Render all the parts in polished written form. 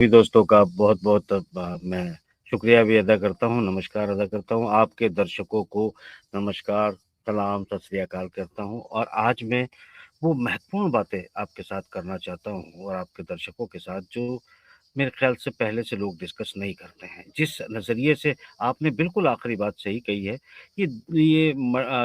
सभी दोस्तों का बहुत-बहुत मैं शुक्रिया भी अदा करता हूँ, नमस्कार अदा करता हूँ। आपके दर्शकों को नमस्कार, सलाम, सत श्री अकाल कहता हूँ और आज मैं वो महत्वपूर्ण बातें आपके साथ करना चाहता हूँ और आपके दर्शकों के साथ जो मेरे ख़्याल से पहले से लोग डिस्कस नहीं करते हैं। जिस नज़रिए से आपने बिल्कुल आखिरी बात सही कही है कि ये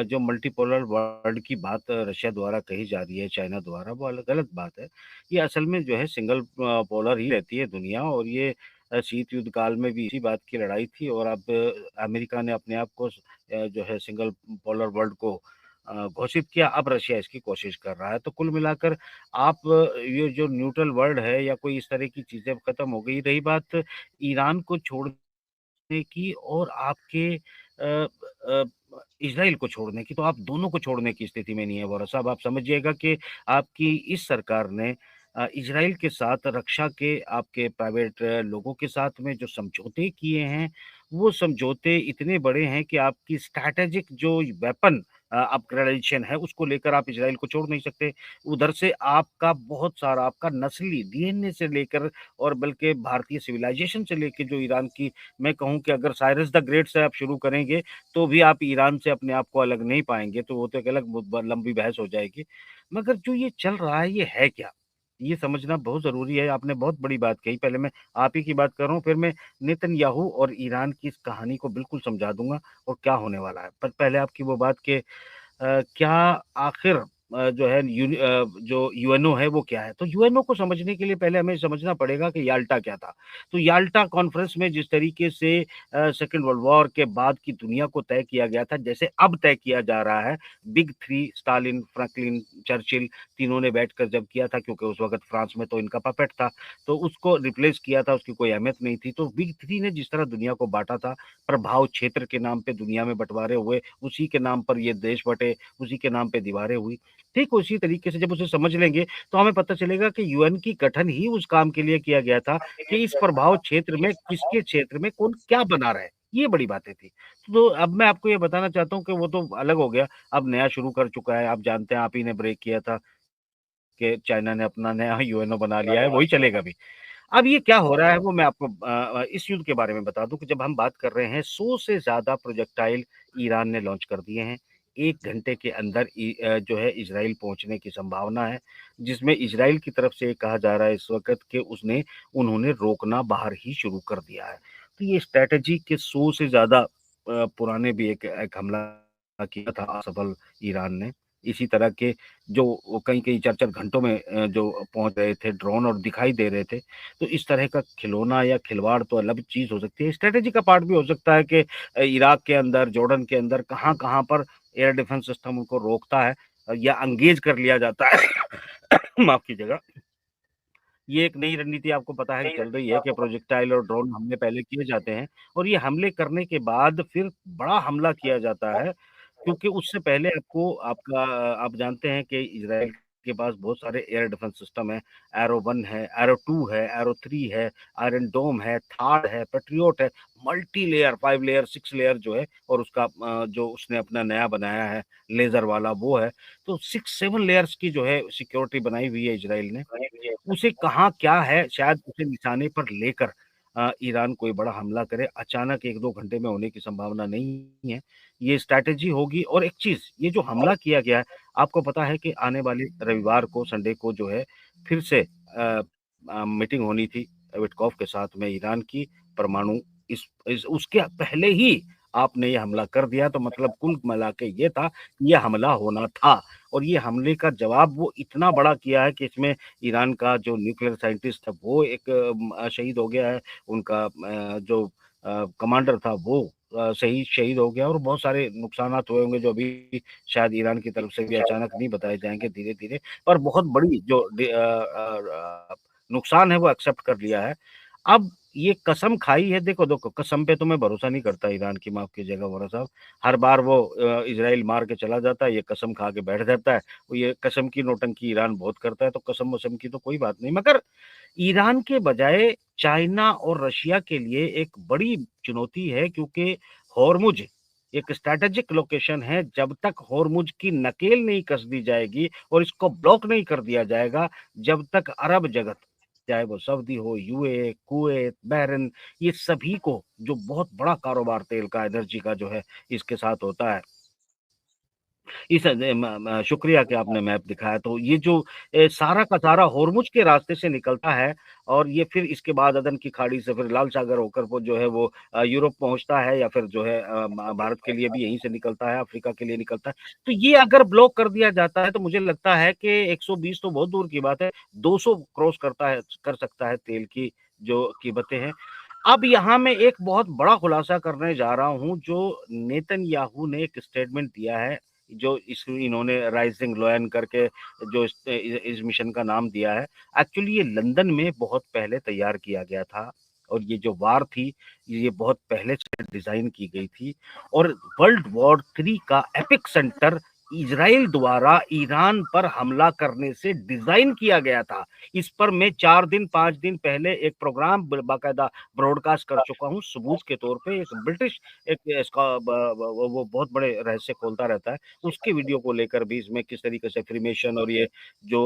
जो मल्टीपोलर वर्ल्ड की बात रशिया द्वारा कही जा रही है, चाइना द्वारा, वो गलत बात है। ये असल में जो है सिंगल पोलर ही रहती है दुनिया और ये शीत युद्ध काल में भी इसी बात की लड़ाई थी और अब अमेरिका ने अपने आप को जो है सिंगल पोलर वर्ल्ड को घोषित किया, अब रशिया इसकी कोशिश कर रहा है। तो कुल मिलाकर आप ये जो न्यूट्रल वर्ल्ड है या कोई इस तरह की चीज़ें खत्म हो गई। रही बात ईरान को छोड़ने की और आपके इज़राइल को छोड़ने की, तो आप दोनों को छोड़ने की स्थिति में नहीं है वोरा साहब। आप समझिएगा कि आपकी इस सरकार ने इज़राइल के साथ रक्षा के आपके प्राइवेट लोगों के साथ में जो समझौते किए हैं, वो समझौते इतने बड़े हैं कि आपकी स्ट्रैटेजिक जो वेपन अपग्रेडेशन है, उसको लेकर आप इज़राइल को छोड़ नहीं सकते। उधर से आपका बहुत सारा आपका नस्ली डीएनए से लेकर और बल्कि भारतीय सिविलाइजेशन से लेके जो ईरान की मैं कहूँ कि अगर साइरस द ग्रेट से आप शुरू करेंगे, तो भी आप ईरान से अपने आप को अलग नहीं पाएँगे, तो वो तो एक अलग लंबी बहस हो जाएगी। मगर जो ये चल रहा है, ये है क्या? ये समझना बहुत ज़रूरी है। आपने बहुत बड़ी बात कही। पहले मैं आप ही की बात कर रहा हूँ, फिर मैं नेतन्याहू और ईरान की इस कहानी को बिल्कुल समझा दूँगा और क्या होने वाला है। पर पहले आपकी वो बात कि क्या आखिर जो है जो यूएनओ है वो क्या है? तो यूएनओ को समझने के लिए पहले हमें समझना पड़ेगा कि याल्टा क्या था? तो याल्टा कॉन्फ्रेंस में जिस तरीके से सेकंड वर्ल्ड वॉर के बाद की दुनिया को तय किया गया था, जैसे अब तय किया जा रहा है, बिग 3 स्टालिन, फ्रैंकलिन, चर्चिल तीनों ने बैठकर जब किया था क्योंकि उस वक़्त फ्रांस में तो इनका पपेट था, तो उसको रिप्लेस किया था, उसकी कोई अहमियत नहीं थी। तो बिग 3 ने जिस तरह दुनिया को बाँटा था, प्रभाव क्षेत्र के नाम पे दुनिया में बँटवारे हुए, उसी के नाम पर ये देश बँटे, उसी के नाम पे दीवारें हुई। ठीक उसी तरीके से जब उसे समझ लेंगे, तो हमें पता चलेगा कि यूएन की गठन ही उस काम के लिए किया गया था कि इस प्रभाव क्षेत्र में किसके क्षेत्र में कौन क्या बना रहा है, ये बड़ी बातें थी। तो अब मैं आपको ये बताना चाहता हूँ कि वो तो अलग हो गया, अब नया शुरू कर चुका है। आप जानते हैं, आप ही ने ब्रेक किया था कि चाइना ने अपना नया यूएनओ बना लिया है, वही चलेगा भी। अब ये क्या हो रहा है वो मैं आपको इस युद्ध के बारे में बता दूँ कि जब हम बात कर रहे हैं 100 से ज़्यादा प्रोजेक्टाइल ईरान ने लॉन्च कर दिए हैं। 1 घंटे के अंदर जो है इज़राइल पहुँचने की संभावना है, जिसमें इज़राइल की तरफ से ये कहा जा रहा है इस वक़्त कि उन्होंने रोकना बाहर ही शुरू कर दिया है। तो ये स्ट्रैटेजी के 100 से ज़्यादा पुराने भी एक एक हमला किया था असफल ईरान ने। इसी तरह के जो कई-कई 4-4 घंटों में जो पहुँच रहे थे ड्रोन और दिखाई दे रहे थे। तो इस तरह का खिलौना या खिलवाड़ तो अलग चीज़ हो सकती है। स्ट्रैटेजी का पार्ट भी हो सकता है कि इराक के अंदर, जॉर्डन के अंदर कहाँ-कहाँ पर एयर डिफेंस सिस्टम उनको रोकता है या एंगेज कर लिया जाता है। माफ़ कीजिएगा। ये एक नई रणनीति आपको पता है कि चल रही है कि प्रोजेक्टाइल और ड्रोन हमले पहले किए जाते हैं और ये हमले करने के बाद फिर बड़ा हमला किया जाता है, क्योंकि उससे पहले आप जानते हैं कि इज़राइल के पास बहुत सारे एयर डिफेंस सिस्टम हैं। एरो 1 है, एरो 2 है, एरो 3 है, आयरन डोम है, थार्ड है, पैट्रियोट है, मल्टी लेयर 5 लेयर, 6 लेयर जो है और उसका जो उसने अपना नया बनाया है लेज़र वाला वो है। तो 6-7 लेयर्स की जो है सिक्योरिटी बनाई हुई है इज़राइल ने। उसे कहाँ क्या है, शायद उसे निशाने पर लेकर ईरान कोई बड़ा हमला करे, अचानक 1-2 घंटे में होने की संभावना नहीं है। ये स्ट्रैटेजी होगी और एक चीज़, ये जो हमला किया गया है, आपको पता है कि आने वाले रविवार को, संडे को जो है, फिर से मीटिंग होनी थी विटकॉफ के साथ में ईरान की परमाणु इस उसके पहले ही आपने ये हमला कर दिया, तो मतलब कुल मिला के ये था, ये हमला होना था और ये हमले का जवाब वो इतना बड़ा किया है कि इसमें ईरान का जो न्यूक्लियर साइंटिस्ट है वो एक शहीद हो गया है, उनका जो कमांडर था वो शहीद हो गया और बहुत सारे नुकसानात हुए होंगे जो अभी शायद ईरान की तरफ से भी अचानक नहीं बताए जाएँगे धीरे-धीरे और बहुत बड़ी जो नुकसान है वो एक्सेप्ट कर लिया है। अब ये कसम खाई है देखो कसम पे तो मैं भरोसा नहीं करता ईरान की, माफ़ कीजिएगा वोरा साहब। हर बार वो इज़राइल मार के चला जाता है, ये कसम खा के बैठ जाता है। ये कसम की नौटंकी ईरान बहुत करता है, तो कसम-वसम की तो कोई बात नहीं। मगर ईरान के बजाय चाइना और रशिया के लिए एक बड़ी चुनौती है क्योंकि हॉर्मुज़ एक स्ट्रैटेजिक लोकेशन है, जब तक हॉर्मुज़ की नकेल नहीं कस दी जाएगी और इसको ब्लॉक नहीं कर दिया जाएगा, जब तक अरब जगत चाहे वो सऊदी हो, यूएई, कुवैत, बहरीन, ये सभी को जो बहुत बड़ा कारोबार तेल का, एनर्जी का जो है इसके साथ होता है। इस शुक्रिया कि आपने मैप दिखाया। तो ये जो सारा का सारा होर्मुज़ के रास्ते से निकलता है और ये फिर इसके बाद अदन की खाड़ी से फिर लाल सागर होकर वो जो है वो यूरोप पहुँचता है या फिर जो है भारत के लिए भी यहीं से निकलता है, अफ्रीका के लिए निकलता है। तो ये अगर ब्लॉक कर दिया जाता है तो मुझे लगता है कि 120 तो बहुत दूर की बात है, 200 क्रॉस कर सकता है तेल की जो कीमतें हैं। अब यहाँ मैं एक बहुत बड़ा खुलासा करने जा रहा हूँ, जो नेतन्याहू ने एक स्टेटमेंट दिया है, जो इन्होंने राइजिंग लॉयन करके जो इस मिशन का नाम दिया है। एक्चुअली ये लंदन में बहुत पहले तैयार किया गया था और ये जो वार थी, ये बहुत पहले से डिज़ाइन की गई थी और वर्ल्ड वॉर 3 का एपिक सेंटर इज़राइल द्वारा ईरान पर हमला करने से डिज़ाइन किया गया था। इस पर मैं 4 दिन, 5 दिन पहले एक प्रोग्राम बाकायदा ब्रॉडकास्ट कर चुका हूँ, सबूत के तौर पे। एक ब्रिटिश एक इसका वो बहुत बड़े रहस्य खोलता रहता है, उसकी वीडियो को लेकर भी इसमें किस तरीके से फ्रीमेशन और ये जो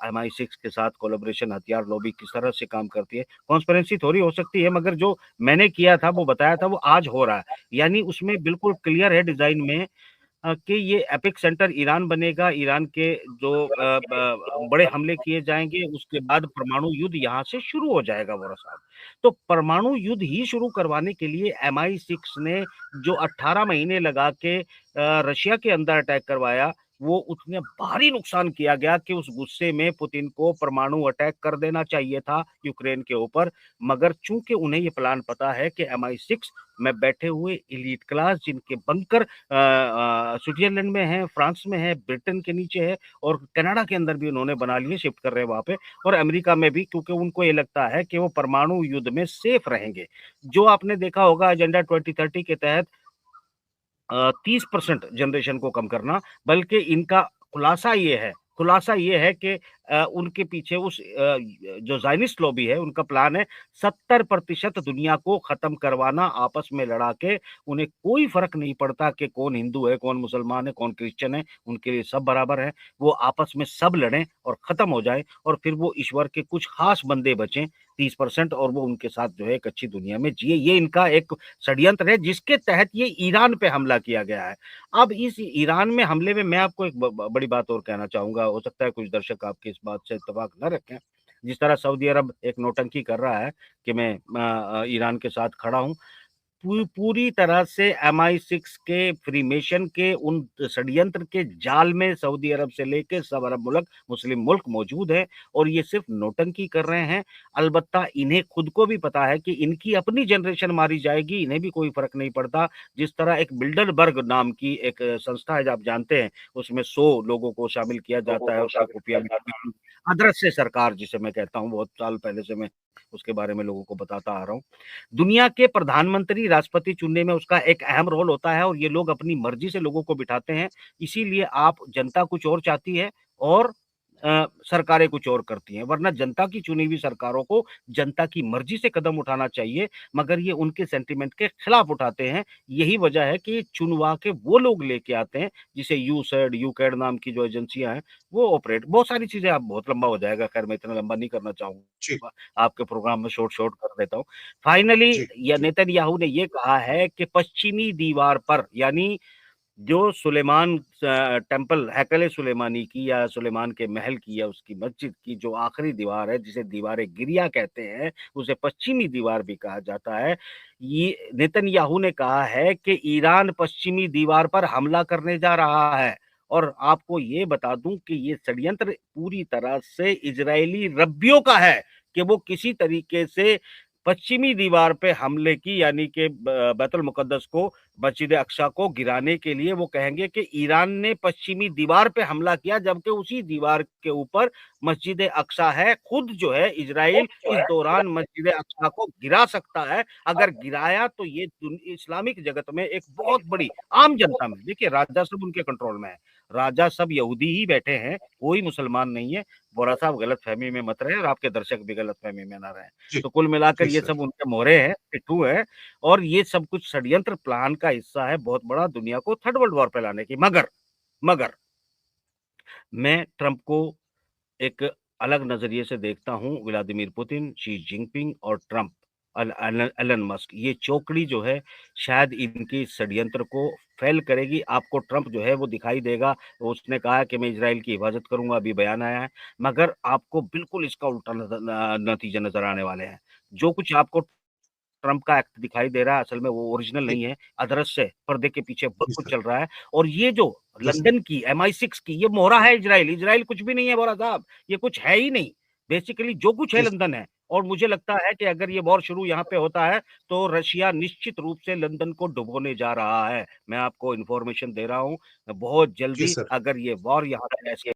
MI6 के साथ कोलैबोरेशन हथियार लॉबी किस तरह से काम करती है। कॉन्स्पिरेसी थोड़ी हो सकती है, मगर जो मैंने किया था, वो बताया था, वो आज हो रहा है। यानी उसमें बिल्कुल क्लियर है डिज़ाइन में कि ये एपिक सेंटर ईरान बनेगा, ईरान के जो बड़े हमले किए जाएँगे, उसके बाद परमाणु युद्ध यहाँ से शुरू हो जाएगा वोरा साहब। तो परमाणु युद्ध ही शुरू करवाने के लिए MI6 ने जो 18 महीने लगा के रशिया के अंदर अटैक करवाया, वो उतने भारी नुकसान किया गया कि उस गुस्से में पुतिन को परमाणु अटैक कर देना चाहिए था यूक्रेन के ऊपर। मगर चूँकि उन्हें ये प्लान पता है कि MI6 में बैठे हुए एलीट क्लास जिनके बंकर स्विट्ज़रलैंड में है, फ्रांस में है, ब्रिटेन के नीचे है और कनाडा के अंदर भी उन्होंने बना लिए, शिफ्ट कर रहे हैं वहाँ पे और अमेरिका में भी, क्योंकि उनको ये लगता है कि वो परमाणु युद्ध में सेफ रहेंगे। जो आपने देखा होगा एजेंडा 2030 के तहत 30% जनरेशन को कम करना, बल्कि इनका खुलासा ये है कि उनके पीछे जो ज़ायनिस्ट लॉबी है, उनका प्लान है 70% दुनिया को ख़त्म करवाना, आपस में लड़ा के। उन्हें कोई फ़र्क नहीं पड़ता कि कौन हिंदू है, कौन मुसलमान है, कौन क्रिश्चियन है, उनके लिए सब बराबर हैं। वो आपस में सब लड़ें और ख़त्म हो जाएँ और फिर वो ईश्वर के कुछ ख़ास बंदे बचें, 30%, और वो उनके साथ जो है एक अच्छी दुनिया में जिए। ये इनका एक षड्यंत्र है जिसके तहत ये ईरान पे हमला किया गया है। अब इस ईरान में हमले में मैं आपको एक बड़ी बात और कहना चाहूँगा, हो सकता है कुछ दर्शक आपकी इस बात से इत्तेफ़ाक न रखें। जिस तरह सऊदी अरब एक नौटंकी कर रहा है कि मैं ईरान के साथ खड़ा हूँ, पूरी तरह से MI6 के फ्रीमेशन के उन षड्यंत्र के जाल में सऊदी अरब से लेके सब अरब मुल्क, मुस्लिम मुल्क मौजूद हैं और ये सिर्फ नौटंकी कर रहे हैं। अलबत्ता इन्हें खुद को भी पता है कि इनकी अपनी जनरेशन मारी जाएगी, इन्हें भी कोई फ़र्क नहीं पड़ता। जिस तरह एक बिल्डरबर्ग नाम की एक संस्था है, जो आप जानते हैं, उसमें 100 लोगों को शामिल किया जाता है, उसके खुफिया मीटिंग, अदृश्य सरकार जिसे मैं कहता हूँ, बहुत साल पहले से मैं उसके बारे में लोगों को बताता आ रहा हूँ। दुनिया के प्रधानमंत्री, राष्ट्रपति चुनने में उसका एक अहम रोल होता है और ये लोग अपनी मर्जी से लोगों को बिठाते हैं। इसीलिए आप जनता कुछ और चाहती है और सरकारें कुछ और करती हैं, वरना जनता की चुनी हुई सरकारों को जनता की मर्जी से कदम उठाना चाहिए, मगर ये उनके सेंटिमेंट के खिलाफ उठाते हैं। यही वजह है कि चुनवा के वो लोग लेके आते हैं, जिसे यूसैड, यूकैड नाम की जो एजेंसियाँ हैं, वो ऑपरेट, बहुत सारी चीज़ें, आप बहुत लंबा हो जाएगा, खैर मैं इतना लंबा नहीं करना जी, चाहूँगा, आपके प्रोग्राम में शॉर्ट कर देता हूँ। फाइनली जी, या जी। नेतन्याहू ने ये कहा है कि पश्चिमी दीवार पर, यानी जो सुलेमान टेम्पल, हैकल सुलेमानी की या सुलेमान के महल की या उसकी मस्जिद की जो आखिरी दीवार है, जिसे दीवार गिरिया कहते हैं, उसे पश्चिमी दीवार भी कहा जाता है। ये नेतन्याहू ने कहा है कि ईरान पश्चिमी दीवार पर हमला करने जा रहा है और आपको ये बता दूं कि ये षड्यंत्र पूरी तरह से इजरायली रब्बियों का है कि वो किसी तरीके से पश्चिमी दीवार पे हमले की, यानी कि बैतुल मुकद्दस को, मस्जिद अक्सा को गिराने के लिए वो कहेंगे कि ईरान ने पश्चिमी दीवार पे हमला किया, जबकि उसी दीवार के ऊपर मस्जिद अक्सा है। खुद जो है इजराइल इस दौरान मस्जिद अक्सा को गिरा सकता है। अगर गिराया तो ये इस्लामिक जगत में एक बहुत बड़ी, आम जनता में, देखिए राजा सब उनके कंट्रोल में है, राजा सब यहूदी ही बैठे हैं, कोई मुसलमान नहीं है। बोरा साहब गलतफहमी में मत रहे और आपके दर्शक भी गलतफहमी में ना रहे। जी, तो कुल मिलाकर जी ये सर। सब उनके मोहरे हैं, पिट्ठू है और ये सब कुछ षड्यंत्र प्लान का हिस्सा है बहुत बड़ा, दुनिया को थर्ड वर्ल्ड वॉर पे लाने की। मगर मैं ट्रंप को एक अलग नज़रिए से देखता हूँ व्लादिमीर पुतिन, शी जिनपिंग और ट्रम्प, एलन मस्क, ये चौकड़ी जो है शायद इनकी षड्यंत्र को फ़ेल करेगी। आपको ट्रम्प जो है वो दिखाई देगा, उसने कहा है कि मैं इज़राइल की हिफ़ाज़त करूँगा, अभी बयान आया है, मगर आपको बिल्कुल इसका उल्टा नतीजे नज़र आने वाले हैं। जो कुछ आपको ट्रम्प का एक्ट दिखाई दे रहा है, असल में वो ओरिजिनल जी, नहीं है, अदृश्य है, पर्दे के पीछे बहुत जी कुछ सर, चल रहा है। और ये जो जी सर, लंदन की MI6 की ये मोहरा है इज़राइल, इज़राइल कुछ भी नहीं है बोरा साहब, ये कुछ है ही नहीं। बेसिकली जो कुछ है जी सर, लंदन है। और मुझे लगता है कि अगर ये वॉर शुरू यहाँ पे होता है, तो रशिया निश्चित रूप से लंदन को डुबोने जा रहा है। मैं आपको इन्फॉर्मेशन दे रहा हूँ, बहुत जी जल्दी सर। अगर ये वॉर यहाँ पे ऐसे